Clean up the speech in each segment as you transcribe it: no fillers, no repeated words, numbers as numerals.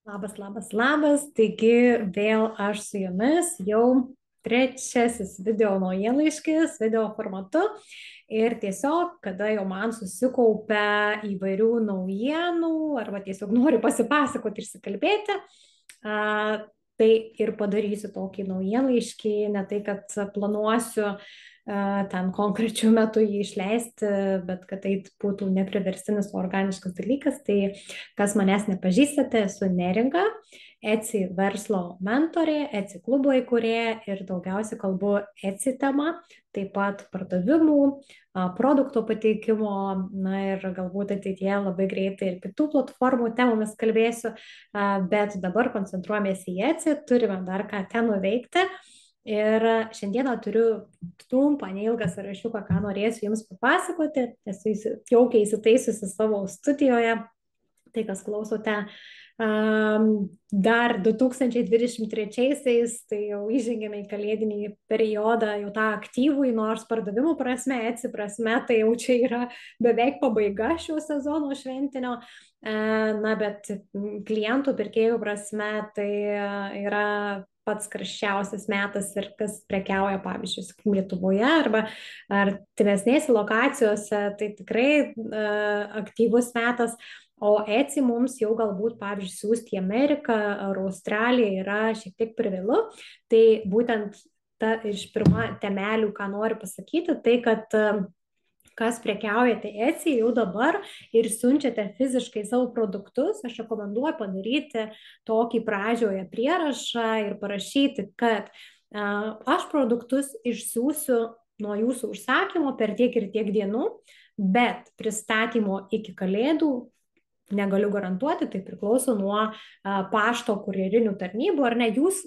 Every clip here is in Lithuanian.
Labas. Taigi vėl aš su jumis jau trečiasis video naujienlaiškis, video formatu. Ir tiesiog, kada jau man susikaupia įvairių naujienų arba tiesiog noriu pasipasakoti ir išsikalbėti, tai ir padarysiu tokį naujienlaiškį, ne tai, kad planuosiu ten konkrečiu metu jį išleisti, bet kad tai būtų nepriverstinis organiškas dalykas. Tai kas manęs nepažįstate, esu Neringa, Etsy verslo mentorė, Etsy klubo įkūrėja ir daugiausiai kalbu Etsy tema, taip pat pardavimų, produkto pateikimo, na ir galbūt ateityje labai greitai ir kitų platformų temomis kalbėsiu, bet dabar koncentruojamės į Etsy, turime dar ką ten nuveikti. Ir šiandieną turiu trumpą, neilgą sąrašiuką, ką norėsiu Jums papasakoti. Esu jaukiai įsitaisiusi savo studijoje. Tai, kas klausote dar 2023-aisiais, tai jau įžengėme į kalėdinį periodą, jau tą aktyvų, nors pardavimų prasme, Etsy prasme, tai jau čia yra beveik pabaiga šio sezono šventinio. Na, bet klientų, pirkėjų prasme, tai yra pats karščiausias metas ir kas prekiauja, pavyzdžiui, Lietuvoje arba artimesnėse lokacijose, tai tikrai aktyvus metas. O Etsy mums jau galbūt, pavyzdžiui, siūsti į Ameriką ar Australiją yra šiek tiek per vėlu. Tai būtent ta iš pirma temelių, ką noriu pasakyti, tai kad kas prekiaujate Etsy jau dabar ir siunčiate fiziškai savo produktus, aš rekomenduoju padaryti tokį pradžioje prierašą ir parašyti, kad aš produktus išsiųsiu nuo jūsų užsakymo per tiek ir tiek dienų, bet pristatymo iki kalėdų negaliu garantuoti, tai priklauso nuo pašto kurjerinių tarnybų, ar ne, jūs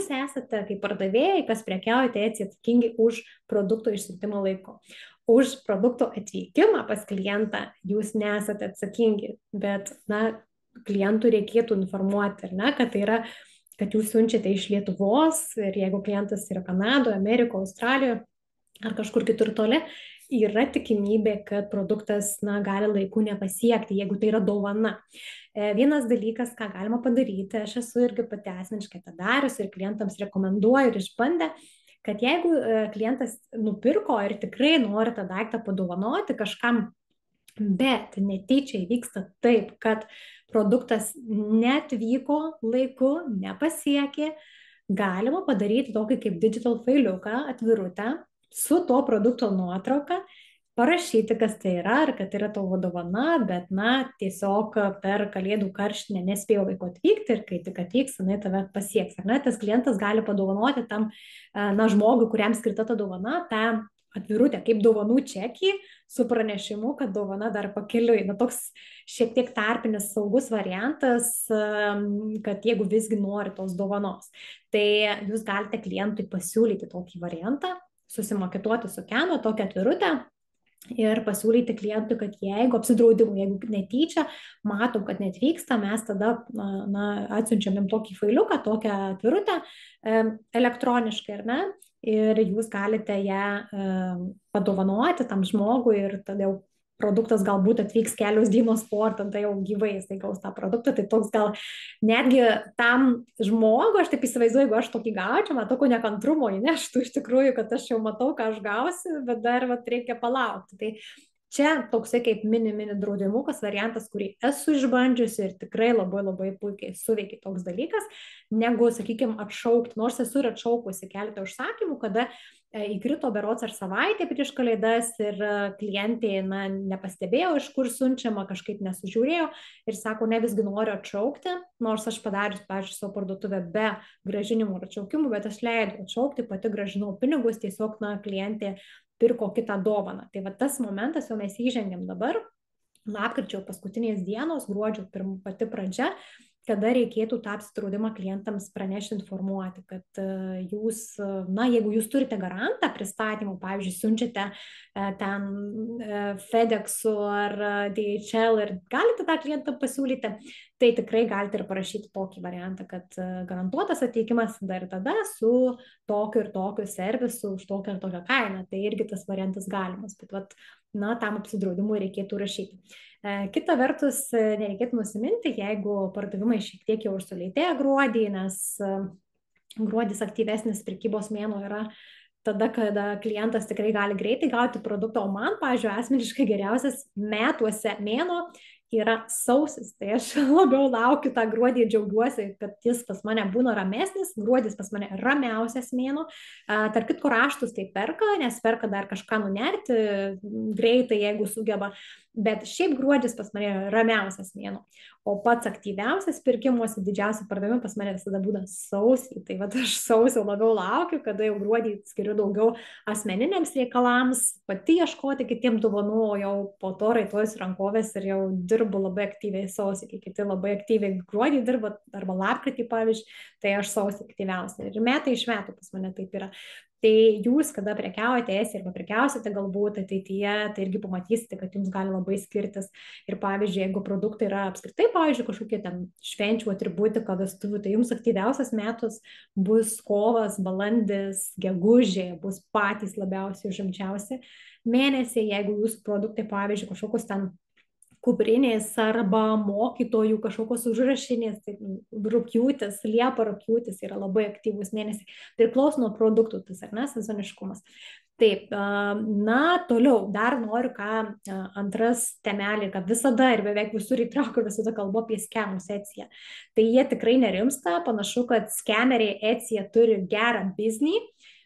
esate kaip pardavėjai, kas prekiaujate Etsy, atsakingi už produkto išsiuntimo laiko. Už produkto atvykimą pas klientą jūs nesate atsakingi, bet, na, klientų reikėtų informuoti, ar ne, kad tai yra, kad jūs siunčiate iš Lietuvos ir jeigu klientas yra Kanadoje, Amerikoje, Australijoje ar kažkur kitur toli, yra tikimybė, kad produktas, na, gali laiku nepasiekti, jeigu tai yra dovana. Vienas dalykas, ką galima padaryti, aš esu irgi pati asmeniškai tą darius ir klientams rekomenduoju ir išbandę, kad jeigu klientas nupirko ir tikrai nori tą daiktą padovanoti kažkam, bet netyčia įvyksta taip, kad produktas neatvyko laiku, nepasiekė, galima padaryti tokį kaip digital failiuką, atvirutę, su to produkto nuotrauka, parašyti, kas tai yra, ar kad tai yra tavo dovana, bet, na, tiesiog per kalėdų karštinę nespėjo laiko atvykti ir kai tik atvyks, jinai tave pasieks. Ar ne, tas klientas gali padovanoti tam, na, žmogui, kuriam skirta ta dovana, tą atvirutę kaip dovanų čekį su pranešimu, kad dovana dar pakeliui. Na, toks šiek tiek tarpinis saugus variantas, kad jeigu visgi nori tos dovanos. Tai jūs galite klientui pasiūlyti tokį variantą, susimakituoti su Keno tokią atvirutę ir pasiūlyti klientui, kad jeigu apsidraudimų, jeigu netyčia, matom, kad netvyksta, mes tada atsiunčiam jam tokį failiuką, tokią atvirutę elektroniškai, ar ne, ir jūs galite ją padovanoti tam žmogui ir tada jau produktas galbūt atvyks kelios dienos po, ir tada jau gyvai jisai gaus tą produktą, tai toks gal netgi tam žmogui, aš taip įsivaizduoju, jeigu aš tokį gaučiau, man tokio nekantrumo įneštų iš tikrųjų, kad aš jau matau, ką aš gausiu, bet dar reikia palaukti. Tai čia toksai kaip mini draudimukas variantas, kurį esu išbandžiusi ir tikrai labai puikiai suveikia toks dalykas, negu, sakykime, atšaukti, nors esu ir atšaukusi keletą užsakymų, kada įkrito berods ar savaitę prieš kalėdas ir klientė, na, nepastebėjo, iš kur siunčiama, kažkaip nesužiūrėjo ir sako, ne, visgi noriu atšaukti, nors aš padarius, pavyzdžiui, savo parduotuvę be grąžinimų ir atšaukimų, bet aš leidau atšaukti, pati grąžinau pinigus, tiesiog, na, klientė pirko kitą dovaną. Tai va tas momentas jau mes įžengiam dabar, lapkričio paskutinės dienos, gruodžio pati pradžia, kada reikėtų tą apsidraudimą klientams pranešti, informuoti, kad jūs, na, jeigu jūs turite garantą pristatymų, pavyzdžiui, siunčiate ten FedEx'u ar DHL ir galite tą klientą pasiūlyti, tai tikrai galite ir parašyti tokį variantą, kad garantuotas ateikimas dar tada su tokiu ir tokiu servisu už tokią ir tokią kainą. Tai irgi tas variantas galimas. Bet vat, na, tam apsidraudimui reikėtų rašyti. Kita vertus, nereikėtų nusiminti, jeigu pardavimai šiek tiek jau ir sulėtėja gruodį, nes gruodis aktyvesnis prekybos mėnuo yra tada, kada klientas tikrai gali greitai gauti produktą, o man, pavyzdžiui, asmeniškai geriausias metuose mėnuo yra sausis. Tai aš labiau laukiu tą gruodį ir džiaugiuosi, kad jis pas mane būna ramesnis, gruodis pas mane ramiausias mėnuo. Tarp kitko raštus tai perka, nes perka dar kažką nunerti greitai, jeigu sugeba. Bet šiaip gruodis pas mane yra ramiausias mėnuo. O pats aktyviausias pirkimuose, didžiausi pardavimai pas mane visada būna sausį. Tai va aš sausio labiau laukiu, kada jau gruodį skiriu daugiau asmeniniams reikalams, pati ieškoti kitiem dovanų, o jau po to raitojus rankovės ir jau dirbu labai aktyviai sausį, kai kiti labai aktyviai gruodį dirba, arba lapkritį, pavyzdžiui, tai aš sausį aktyviausia. Ir metai iš metų pas mane taip yra. Tai jūs, kada prekiaujate esi arba prekiausite galbūt ateityje, tai irgi pamatysite, kad jums gali labai skirtis. Ir pavyzdžiui, jeigu produktai yra apskritai, pavyzdžiui, kažkokie ten švenčių atributika, vestuvių, tai jums aktyviausias metus bus kovas, balandis, gegužė, bus patys labiausiai užimčiausi mėnesiai, jeigu jūsų produktai, pavyzdžiui, kažkokius ten kuprinės arba mokytojų kažkokios užrašinės, tai rugpjūtis, liepa rugpjūtis yra labai aktyvūs mėnesiai, priklauso nuo produktų, tas ar ne, sezoniškumas. Taip, na, toliau dar noriu antras temelį, kad visada ir beveik visur įtraukiu, visada kalbu apie skemus Etsyje. Tai jie tikrai nerimsta, panašu, kad skemeriai Etsyje turi gerą biznį,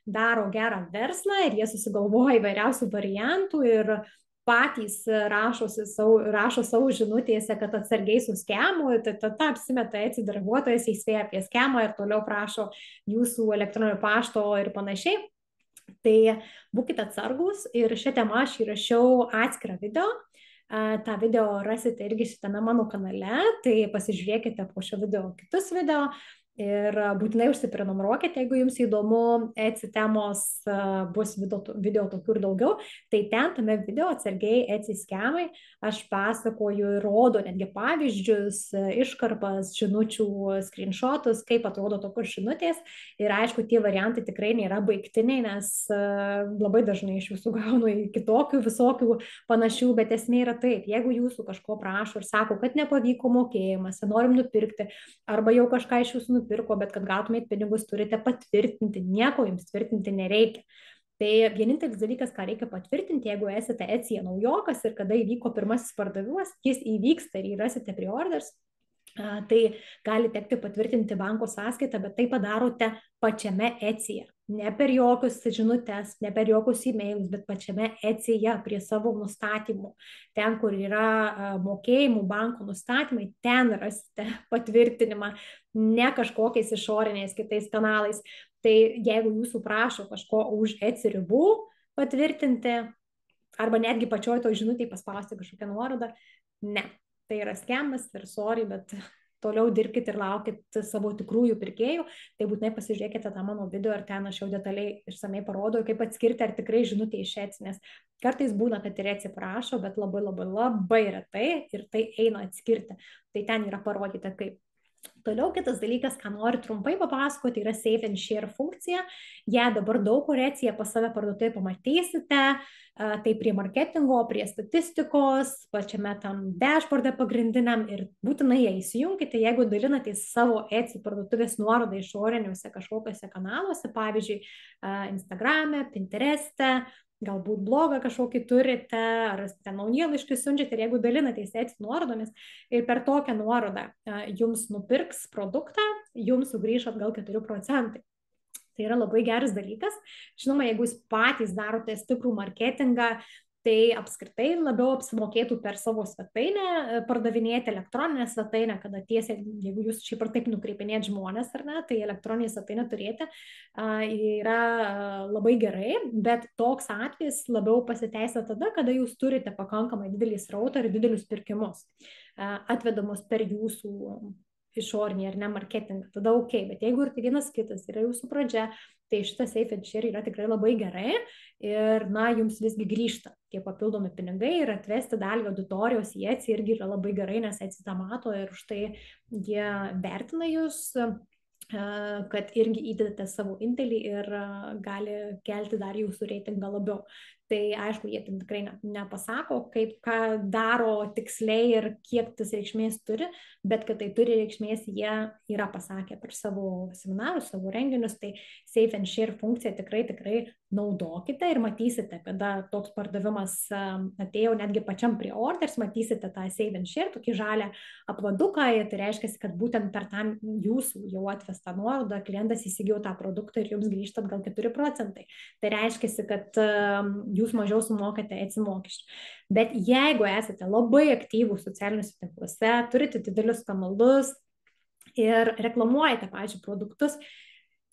daro gerą verslą ir jie susigalvoja įvairiausių variantų ir patys rašo savo žinutėse, kad atsargiai su skemu, tada apsimeta Etsy darbuotojas, įspėja apie skemą ir toliau prašo jūsų elektroninio pašto ir panašiai. Tai būkite atsargus ir šią temą aš įrašiau atskirą video. tą video rasite irgi šitame mano kanale, tai pasižiūrėkite po šio video kitus video ir būtinai užsiprenumeruokite, jeigu jums įdomu Etsy temos, bus video tokių ir daugiau, tai ten tame video atsargiai Etsy skemai aš pasakoju ir rodo netgi pavyzdžius, iškarpas, žinučių, screenshotus, kaip atrodo tokios žinutės ir aišku, tie variantai tikrai nėra baigtiniai, nes labai dažnai iš jūsų gaunu kitokių visokių panašių, bet esmė yra taip, jeigu jūsų kažko prašo ir sako, kad nepavyko mokėjimas, norim nupirkti, arba jau kažką iš jūsų nupirko, bet kad gautumėt pinigus, turite patvirtinti, nieko jums tvirtinti nereikia. Tai vienintelis dalykas, ką reikia patvirtinti, jeigu esate Etsyje naujokas ir kada įvyko pirmasis pardavimas, jis įvyksta ir įrasite pre-orders, tai gali tekti patvirtinti banko sąskaitą, bet tai padarote pačiame Etsyje. Ne per jokius žinutes, ne per jokius e-mailus, bet pačiame Etsyje prie savo nustatymų. Ten, kur yra mokėjimų banko nustatymai, ten rasite patvirtinimą, ne kažkokiais išoriniais kitais kanalais. Tai jeigu jūsų prašo kažko už Etsy ribų patvirtinti, arba netgi pačioj to žinutėje paspausti kažkokią nuorodą, ne. Tai yra skemas ir sorry, bet toliau dirbkite ir laukite savo tikrųjų pirkėjų, tai būtinai pasižiūrėkite tą mano video ir ten aš jau detaliai išsamei parodau, kaip atskirti, ar tikrai žinutė iš Etsy, nes kartais būna, kad ir Etsy prašo, bet labai retai ir tai eina atskirti. Tai ten yra parodyta kaip. Toliau kitas dalykas, ką noriu trumpai papasakoti, yra Save and Share funkcija. Ja dabar daug kur Etsyje pas save parduotuvėje pamatysite, tai prie marketingo, prie statistikos, pačiame tam dashboard'e pagrindiniam ir būtinai ją įsijunkite, jeigu dalinatės savo Etsy parduotuvės nuorodą išoriniuose kažkokiuose kanaluose, pavyzdžiui, Instagram'e, Pinterest'e, galbūt blogą kažkokį turite, ar ten naujienlaiškius siunčiate ir jeigu dalinatės Etsy nuorodomis ir per tokią nuorodą jums nupirks produktą, jums sugrįš atgal 4%. Tai yra labai geras dalykas. Žinoma, jeigu jūs patys darote stiprų marketingą, tai apskritai labiau apsimokėtų per savo svetainę pardavinėti elektroninę svetainę, kada tiesiai, jeigu jūs šiaip ar taip nukreipinėt žmonės, ar ne, tai elektroninę svetainę turėti yra labai gerai, bet toks atvejis labiau pasiteisina tada, kada jūs turite pakankamai didelį srautą ir didelius pirkimus atvedamus per jūsų išorinį ar ne marketingą, tada ok, bet jeigu ir tai vienas kitas yra jūsų pradžia, tai šitas Save and Share yra tikrai labai gerai ir, na, jums visgi grįžta tie papildomi pinigai ir atvesti dalį auditorijos į Etsy irgi yra labai gerai, nes Etsy tą mato ir už tai jie vertina jūs, kad irgi įdedate savo indėlį ir gali kelti dar jūsų reitingą labiau. Tai aišku, jie ten tikrai nepasako, ką daro tiksliai ir kiek tas reikšmės turi, bet kad tai turi reikšmės, jie yra pasakę per savo seminarus, savo renginius, tai Save and Share funkciją tikrai naudokite ir matysite, kada toks pardavimas atėjo netgi pačiam pre-orders, matysite tą Save and Share, tokį žalią apvaduką, tai reiškia, kad būtent per tą jūsų jau atvestą nuorodą klientas įsigijo tą produktą ir jums grįžta gal 4%. Tai reiškia, kad jūs mažiau sumokate Etsy mokesčių. Bet jeigu esate labai aktyvūs socialiniuose tinkluose, turite didelius kanalus ir reklamuojate, pavyzdžiui, produktus,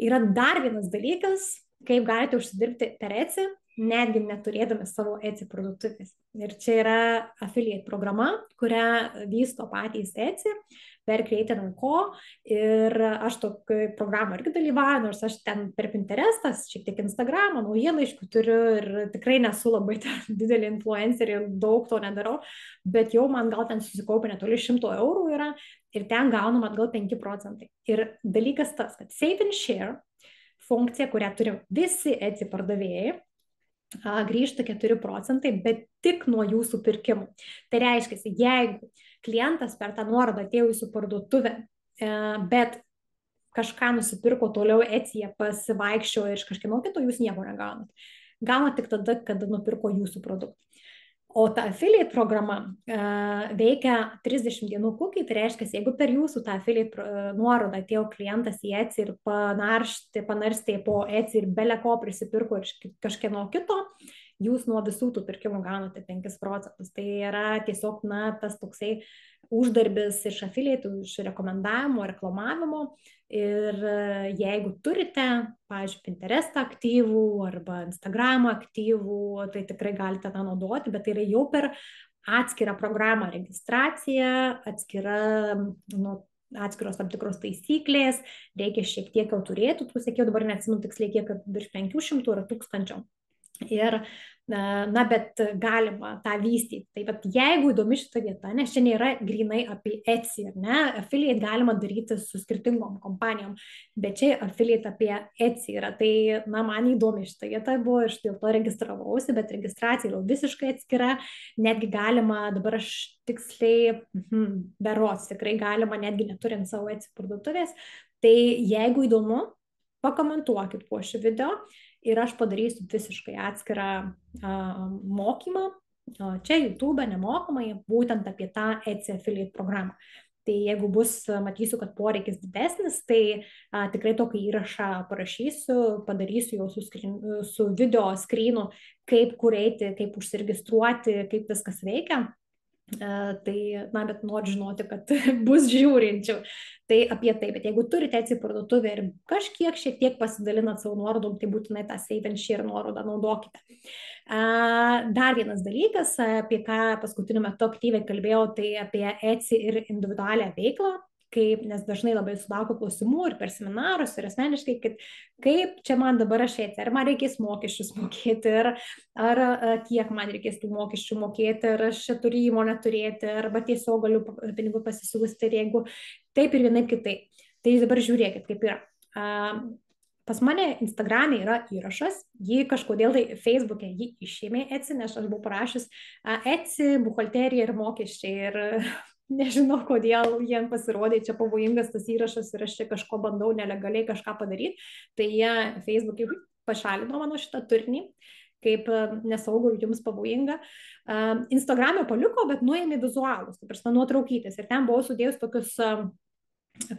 yra dar vienas dalykas, kaip galite užsidirbti per Etsy, netgi neturėdami savo Etsy parduotuvės. Ir čia yra affiliate programa, kurią vysto patys Etsy per Create & Co. Ir aš tokią programą irgi dalyvauju, nors aš ten per Pinterestas, šiek tiek Instagramą, naujienlaiškių turiu ir tikrai nesu labai didelį influencerį ir daug to nedarau, bet jau man gal ten susikaupė netoli 100 eurų yra ir ten gaunam atgal 5%. Ir dalykas tas, kad Save and Share funkcija, kurią turi visi Etsy pardavėjai, grįžta 4%, bet tik nuo jūsų pirkimų. Tai reiškia, jeigu klientas per tą nuorodą atėjo į jūsų parduotuvę, bet kažką nusipirko toliau Etsyje, pasivaikščiojo ir iš kažkieno kito, jūs nieko negaunat. Gaunat tik tada, kada nupirko jūsų produktą. O ta affiliate programa veikia 30 dienų cookie, tai reiškia, jeigu per jūsų tą affiliate nuorodą atėjo klientas į Etsy ir panarstė po Etsy ir beleko prisipirko iš kažkieno kito, jūs nuo visų tų pirkimų gaunate 5%. Tai yra tiesiog, tas toksai uždarbis iš affiliate, iš rekomendavimo, reklamavimo. Ir jeigu turite, pavyzdžiui, Pinterest aktyvų arba Instagram aktyvų, tai tikrai galite tą naudoti, bet tai yra jau per atskirą programą registracija, atskiros tam tikros taisyklės, reikia šiek tiek jau turėti, tų sėkiau, dabar neatsimenu tiksliai kiek, virš 500 ar 1000. Ir, bet galima tą vystyti. Tai bet jeigu įdomi šita vieta, nes čia nėra grinai apie Etsy, affiliate galima daryti su skirtingom kompanijom, bet čia affiliate apie Etsy yra. Tai, man įdomi šita vieta buvo, aš dėl to registravausi, bet registracija yra visiškai atskira, netgi galima, dabar aš tiksliai, berods, tikrai galima, netgi neturint savo Etsy parduotuvės. Tai jeigu įdomu, pakomentuokit po šį video. Ir aš padarysiu visiškai atskirą mokymą, čia YouTube nemokamai, būtent apie tą Etsy affiliate programą. Tai jeigu matysiu, kad poreikis didesnis, tai tikrai tokį įrašą parašysiu, padarysiu jau su video skrynu, kur eiti, kaip užsiregistruoti, kaip viskas veikia. Tai, bet noriu žinoti, kad bus žiūrinčių. Tai apie tai, bet jeigu turite Etsy parduotuvę ir šiek tiek pasidalinat savo nuorodom, tai būtinai tą Save and Share nuorodą naudokite. Dar vienas dalykas, apie ką paskutiniu metu aktyviai kalbėjau, tai apie Etsy ir individualią veiklą, nes dažnai labai sulaukiu klausimų ir per seminarus, ir asmeniškai, kaip čia man dabar aš Etsy, ar man reikės mokesčius mokėti, ar kiek man reikės tų mokesčių mokėti, ar aš čia turiu įmonę turėti, arba tiesiog galiu pinigų pasisiūsti, ir jeigu taip ir vienaip kitaip. Tai dabar žiūrėkit, kaip yra. Pas mane Instagram'e yra įrašas, jį kažkodėl tai Facebook'e jį išėmė Etsy, nes aš buvau parašęs Etsy, buhalterija ir mokesčiai, ir nežinau, kodėl jiems pasirodė čia pavojingas tas įrašas ir aš čia kažko bandau nelegaliai kažką padaryti, tai jie Facebook'e pašalino mano šitą turinį, kaip nesaugu ir jums pavojinga. Instagram'e paliko, bet nuėmė vizualus, tai prasme nuotraukytis, ir ten buvau sudėjus tokius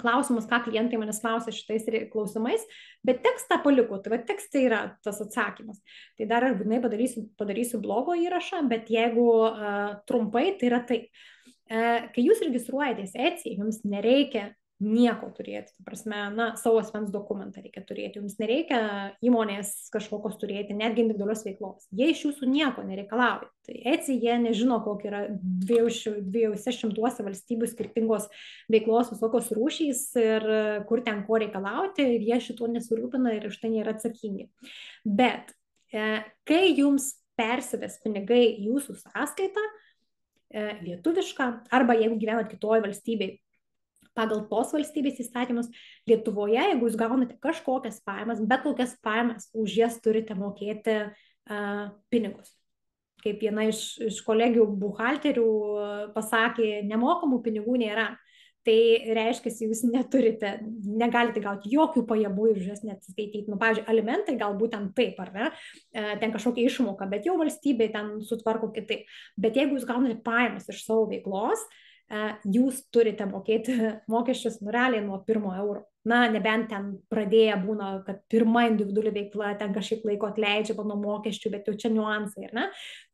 klausimus, ką klientai manęs klausia šitais klausimais, bet tekstą paliko, tai va tekste yra tas atsakymas. Tai dar aš būtinai padarysiu blogo įrašą, bet jeigu trumpai, tai yra taip. Kai jūs registruojatės Etsy, jums nereikia nieko turėti, ta prasme, savo asmens dokumentą reikia turėti, jums nereikia įmonės kažkokios turėti, netgi individualios veiklos. Jie iš jūsų nieko nereikalauja. Tai Etsy jie nežino, kokia yra 200 valstybių skirtingos veiklos visokios rūšys ir kur ten ko reikalauti, ir jie šito nesirūpina ir iš tai nėra atsakingi. Bet kai jums persives pinigai jūsų sąskaitą, lietuvišką, arba jeigu gyvenat kitoje valstybėje, pagal tos valstybės įstatymus, Lietuvoje, jeigu jūs gaunate kažkokias pajamas, bet kokias pajamas, už jas turite mokėti pinigus. Kaip viena iš kolegių buhalterių pasakė, nemokamų pinigų nėra. Tai reiškia, jūs negalite gauti jokių pajamų ir už jas neatsiskaityti. Nu, pavyzdžiui, alimentai galbūt ten taip, ar ne, ten kažkokia išmoka, bet jau valstybė ten sutvarko kitaip. Bet jeigu jūs gaunate pajamas iš savo veiklos, jūs turite mokėti mokesčius realiai nuo 1 euro. Na, nebent ten pradėję būna, kad pirma individuali veikla ten kažkiek laiko atleidžiama nuo mokesčių, bet jau čia niuansai, ar ne?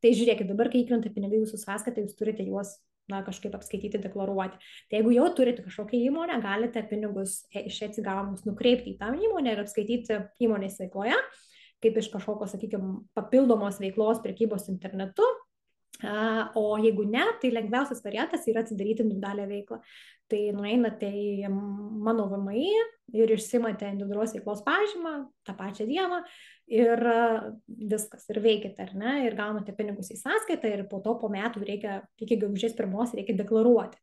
Tai žiūrėkit, dabar, kai įkrenta pinigai jūsų sąskaitą, jūs turite juos kažkaip apskaityti, deklaruoti. Tai jeigu jau turite kažkokią įmonę, galite pinigus iš atsigavimus nukreipti į tą įmonę ir apskaityti įmonės veikloje, kaip iš kažkokios, sakykime, papildomos veiklos prekybos internetu. O jeigu ne, tai lengviausias variantas yra atsidaryti individualią veiklą. Tai nueinate į mano VMI ir išsimate individualios veiklos pažymą tą pačią dieną ir viskas, ir veikite, ar ne, ir gaunate pinigus į sąskaitą ir po to po metų reikia, iki gegužės 1 reikia deklaruoti.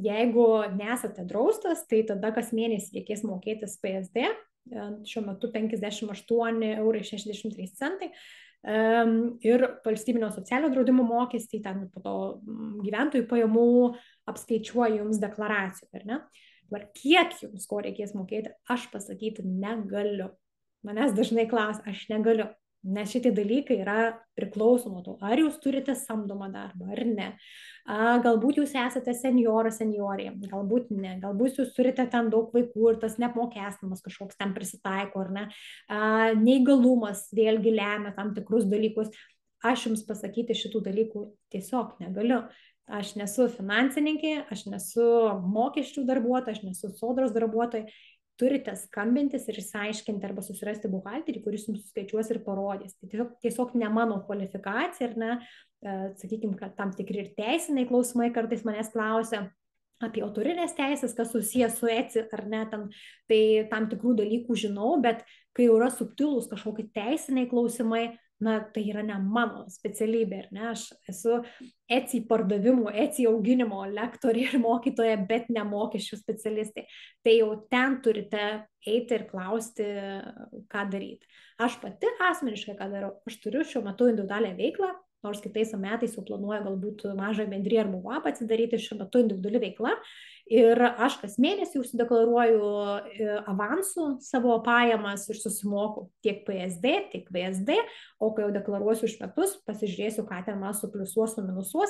Jeigu nesate draustas, tai tada kas mėnesį reikės mokėtis PSD, šiuo metu 58,63 €. Ir valstybinio socialinio draudimo mokestį, ten po to gyventojų pajamų apskaičiuoja jums deklaracijų, ar ne? Kiek jums ko reikės mokėti, aš pasakyti negaliu. Manęs dažnai klausia, aš negaliu, nes šitie dalykai yra priklauso nuo to, ar jūs turite samdomą darbą, ar ne. Galbūt jūs esate senjoras, senjorė, galbūt ne, galbūt jūs turite ten daug vaikų ir tas neapmokestinamas kažkoks ten prisitaiko, ar ne. Neįgalumas vėlgi lemia tam tikrus dalykus. Aš jums pasakyti šitų dalykų tiesiog negaliu. Aš nesu finansininkė, aš nesu mokesčių darbuotoja, aš nesu sodros darbuotoja. Turite skambintis ir išsiaiškinti arba susirasti buhalterį, kuris jums suskaičiuos ir parodys. Tai tiesiog ne mano kvalifikacija, ar ne, sakykime, kad tam tikri ir teisiniai klausimai kartais manęs klausia apie autorinės teisės, kas susijęs su ECI, ar ne, tai tam tikrų dalykų žinau, bet kai yra subtilūs kažkokie teisiniai klausimai, na, tai yra ne mano specialybė, ar ne, aš esu ECI pardavimų, ECI auginimo lektorė ir mokytoja, bet ne mokesčių specialistė. Tai jau ten turite eiti ir klausti, ką daryti. Aš pati asmeniškai ką darau, aš turiu šiuo metu individualią veiklą, nors kitais metais jau planuoju galbūt mažą bendriją ar MUAP atsidaryti, šiuo metu individuali veikla. Ir aš kas mėnesį užsideklaruoju avansų savo pajamas ir susimoku tiek PSD, tiek VSD, o kai jau deklaruosiu už metus, pasižiūrėsiu, ką ten man supliusuos, suminusuos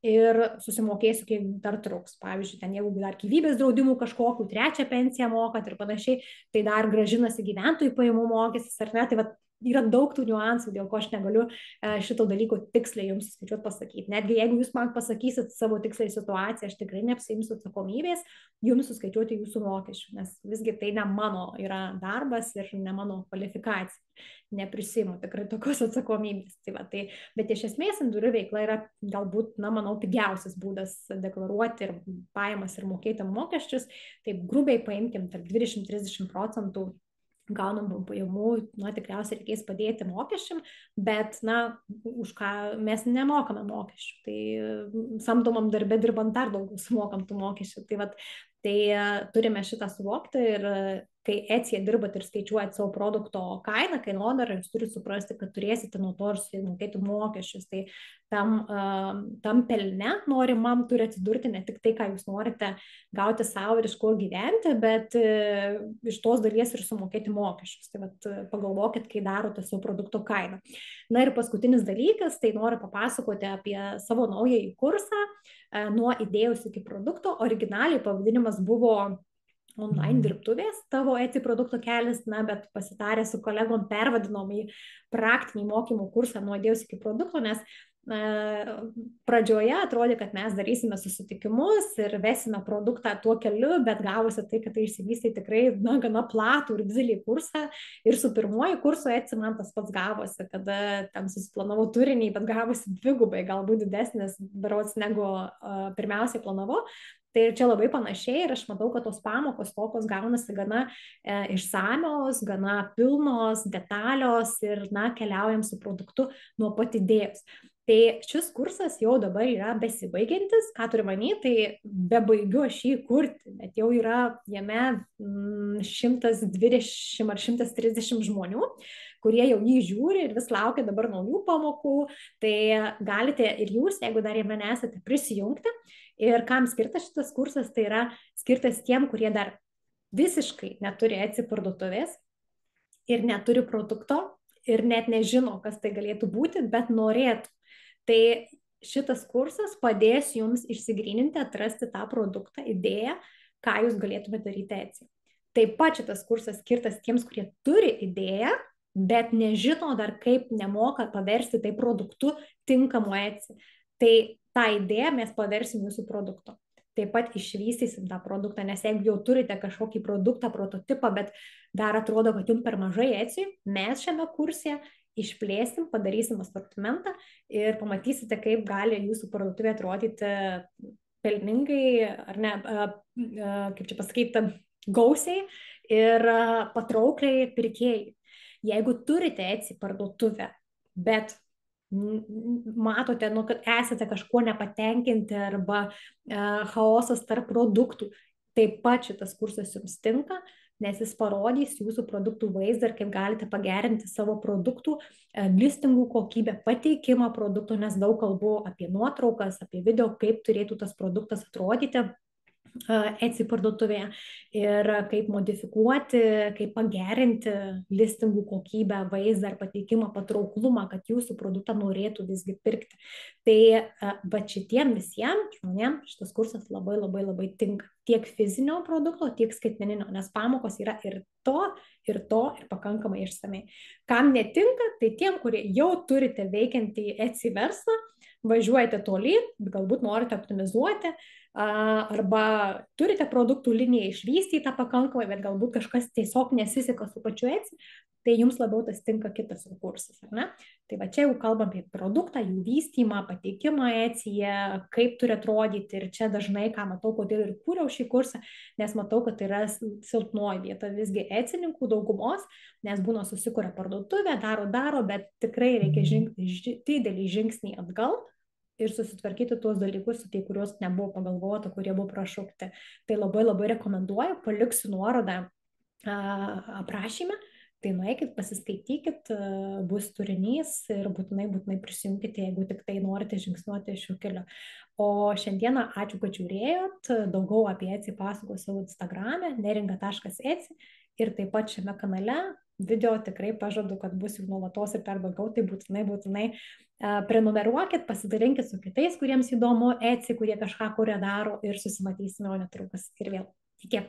ir susimokėsiu, kiek dar truks. Pavyzdžiui, ten jeigu dar gyvybės draudimų kažkokiu, 3 pensiją mokat ir panašiai, tai dar gražinasi gyventojų pajamų mokestis, ar ne, tai vat yra daug tų niuansų, dėl ko aš negaliu šito dalyko tiksliai jums skaičiuoti pasakyti. Netgi jeigu jūs man pasakysit savo tiksliai situaciją, aš tikrai neapsiimsiu atsakomybės jums suskaičiuoti jūsų mokesčių, nes visgi tai ne mano yra darbas ir ne mano kvalifikacija. Neprisimu tikrai tokios atsakomybės. Bet iš esmės individuali veikla yra galbūt, na, manau, pigiausias būdas deklaruoti ir pajamas ir mokėti mokesčius. Taip grubiai paimkim tarp 20–30% gaunamų pajamų, na, tikriausiai reikės padėti mokesčiam, bet, na, už ką mes nemokame mokesčių. Tai samdomam darbe dirbant dar daugiau sumokam tų mokesčių. Tai turime šitą suvokti ir kai ECI dirbat ir skaičiuojat savo produkto kainą, kainodarą, jūs turite suprasti, kad turėsite nuo to ir sumokėti mokesčius. Tai tam pelne norimam turi atsidurti ne tik tai, ką jūs norite gauti savo ir iš ko gyventi, bet iš tos dalies ir sumokėti mokesčius. Tai pagalvokit, kai darote savo produkto kainą. Na ir paskutinis dalykas, tai noriu papasakoti apie savo naująjį kursą nuo idėjos iki produkto. Originaliai pavadinimas buvo online dirbtuvės, tavo ECI produkto kelias, na, bet pasitarę su kolegom pervadinom į praktinį mokymų kursą nuo idėjos iki produkto, nes pradžioje atrodė, kad mes darysime susitikimus ir vesime produktą tuo keliu, bet gavosi tai, kad tai išsivystė tikrai, na, gana platų ir didelį kursą. Ir su pirmuoju kursu ECI man tas pats gavosi, kada ten susiplanavau turinį, bet gavosi dvigubai, galbūt didesnis berods negu pirmiausiai planavau. Tai čia labai panašiai ir aš matau, kad tos pamokos tokios gaunasi gana išsamios, gana pilnos, detalios ir, na, keliaujam su produktu nuo pat idėjos. Tai šis kursas jau dabar yra besibaigiantis, ką turiu manyti, tai bebaigiu aš jį kurti, bet jau yra jame 120 ar 130 žmonių, kurie jau jį žiūri ir vis laukia dabar naujų pamokų. Tai galite ir jūs, jeigu dar jame nesate, prisijungti. Ir kam skirtas šitas kursas, tai yra skirtas tiem, kurie dar visiškai neturi Etsy parduotuvės ir neturi produkto ir net nežino, kas tai galėtų būti, bet norėtų. Tai šitas kursas padės jums išsigryninti, atrasti tą produktą, idėją, ką jūs galėtumėte daryti Etsy. Taip pat šitas kursas skirtas tiems, kurie turi idėją, bet nežino dar kaip, nemoka paversti tai produktu tinkamu Etsy. Tai tą idėją mes paversim jūsų produktu. Taip pat išvystysim tą produktą, nes jeigu jau turite kažkokį produktą, prototipą, bet dar atrodo, kad jums per mažai Etsy, mes šiame kurse išplėsim, padarysim asortimentą ir pamatysite, kaip gali jūsų parduotuvė atrodyti pelningai, ar ne, kaip čia pasakyti, gausiai ir patraukliai pirkėjai. Jeigu turite Etsy parduotuvę, bet matote, kad esate kažkuo nepatenkinti arba chaosas tarp produktų, taip pat šitas kursas jums tinka, nes jis parodys jūsų produktų vaizdą ir kaip galite pagerinti savo produktų listingų kokybę, pateikimą produktų, nes daug kalbu apie nuotraukas, apie video, kaip turėtų tas produktas atrodyti Etsy parduotuvėje ir kaip modifikuoti, kaip pagerinti listingų kokybę, vaizdą ar pateikimą, patrauklumą, kad jūsų produktą norėtų visgi pirkti. Tai va šitiem visiems žmonėms šitas kursas labai labai labai tinka. Tiek fizinio produkto, tiek skaitmeninio, nes pamokos yra ir pakankamai išsamei. Kam netinka, tai tiem, kurie jau turite veikiantį Etsy verslą, važiuojate tolyn, galbūt norite optimizuoti, arba turite produktų liniją išvystytą pakankamai, bet galbūt kažkas tiesiog nesiseka su pačiu Etsy, tai jums labiau tas tinka kitas kursas, ar ne? Tai va čia jau kalbam apie produktą, jų vystymą, pateikimą Etsyje, kaip turi atrodyti ir čia dažnai, ką matau, kodėl ir kūriau šį kursą, nes matau, kad tai yra silpnoji vieta visgi Etsininkų daugumos, nes būna susikuria parduotuvę, daro, bet tikrai reikia žengti didelį žingsnį atgal ir susitvarkyti tuos dalykus, apie kuriuos nebuvo pagalvota, kurie buvo prašaukti. Tai labai labai rekomenduoju, paliksiu nuorodą aprašyme, tai nueikit, pasiskaitykit, bus turinys ir būtinai prisijunkite, jeigu tik tai norite žingsniuoti šiuo keliu. O šiandieną ačiū, kad žiūrėjot, daugiau apie Etsy pasakosiu savo Instagrame, neringa.etsy ir taip pat šiame kanale video tikrai pažadu, kad bus jų nuolatos ir per daugiau, tai būtinai prenumeruokit, pasidalinkit su kitais, kuriems įdomu Etsy, kurie kažką kuria daro ir susimatysime netrukus ir vėl. Iki.